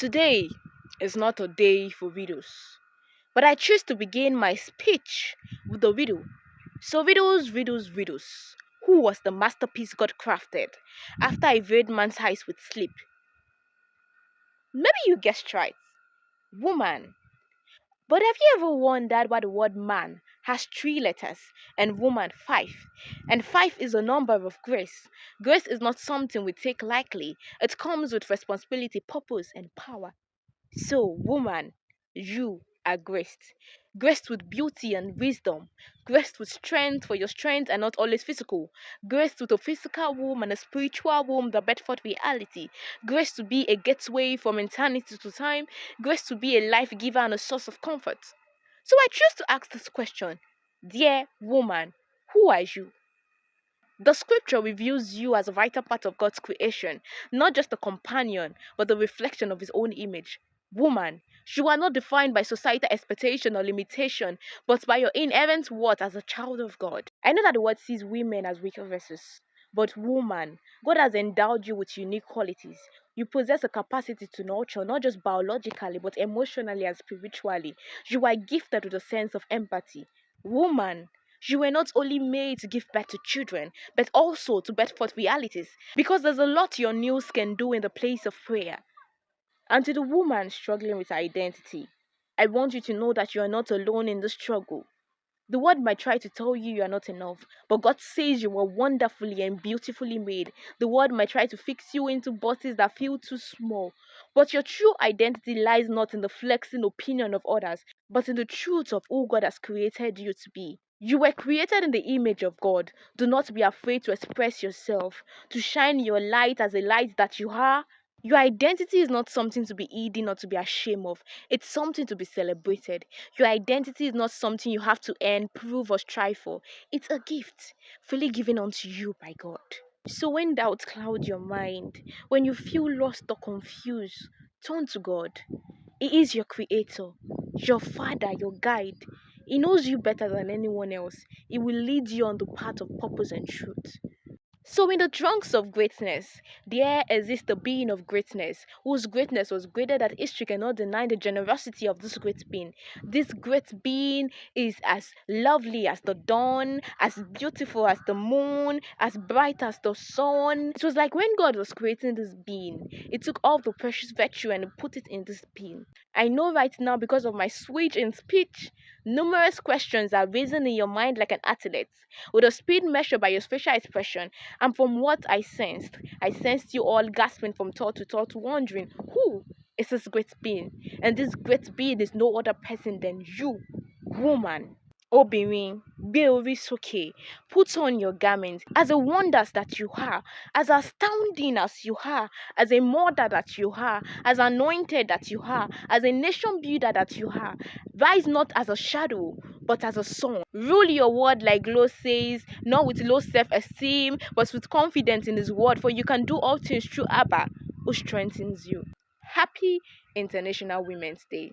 Today is not a day for riddles, but I choose to begin my speech with a riddle. So, riddles, riddles, riddles. Who was the masterpiece God crafted after I veiled man's eyes with sleep? Maybe you guessed right. Woman. But have you ever wondered why the word man has three letters and woman five? And five is a number of grace. Grace is not something we take lightly, it comes with responsibility, purpose, and power. So, woman, you are graced. Graced with beauty and wisdom. Graced with strength for your strength and not always physical. Graced with a physical womb and a spiritual womb that bed forth reality. Graced to be a gateway from eternity to time. Graced to be a life giver and a source of comfort. So I choose to ask this question. Dear woman, who are you? The scripture reveals you as a vital part of God's creation, not just a companion, but the reflection of His own image. Woman, you are not defined by societal expectation or limitation, but by your inherent worth as a child of God. I know that the word sees women as weaker vessels, but woman, God has endowed you with unique qualities. You possess a capacity to nurture, not just biologically, but emotionally and spiritually. You are gifted with a sense of empathy. Woman, you were not only made to give birth to children, but also to birth forth realities. Because there's a lot your news can do in the place of prayer. And to the woman struggling with her identity, I want you to know that you are not alone in the struggle. The world might try to tell you you are not enough, but God says you are wonderfully and beautifully made. The world might try to fix you into boxes that feel too small, but your true identity lies not in the flexing opinion of others, but in the truth of who God has created you to be. You were created in the image of God. Do not be afraid to express yourself, to shine your light as a light that you are. Your identity is not something to be hidden or to be ashamed of. It's something to be celebrated. Your identity is not something you have to earn, prove, or strive for. It's a gift, freely given unto you by God. So when doubts cloud your mind, when you feel lost or confused, turn to God. He is your creator, your father, your guide. He knows you better than anyone else. He will lead you on the path of purpose and truth. So, in the trunks of greatness, there exists a being of greatness, whose greatness was greater that history cannot deny the generosity of this great being. This great being is as lovely as the dawn, as beautiful as the moon, as bright as the sun. It was like when God was creating this being, He took all the precious virtue and put it in this being. I know right now, because of my switch in speech, numerous questions are risen in your mind like an athlete, with a speed measured by your facial expression. And from what I sensed you all gasping from thought to thought, wondering, who is this great being? And this great being is no other person than you, woman. Obìnrin, gbé orí sókè, put on your garment as a wonders that you are, as astounding as you are, as a mother that you are, as anointed that you are, as a nation builder that you are. Rise not as a shadow, but as a sun. Rule your word like Lo says, not with low self-esteem, but with confidence in His word, for you can do all things through Abba, who strengthens you. Happy International Women's Day.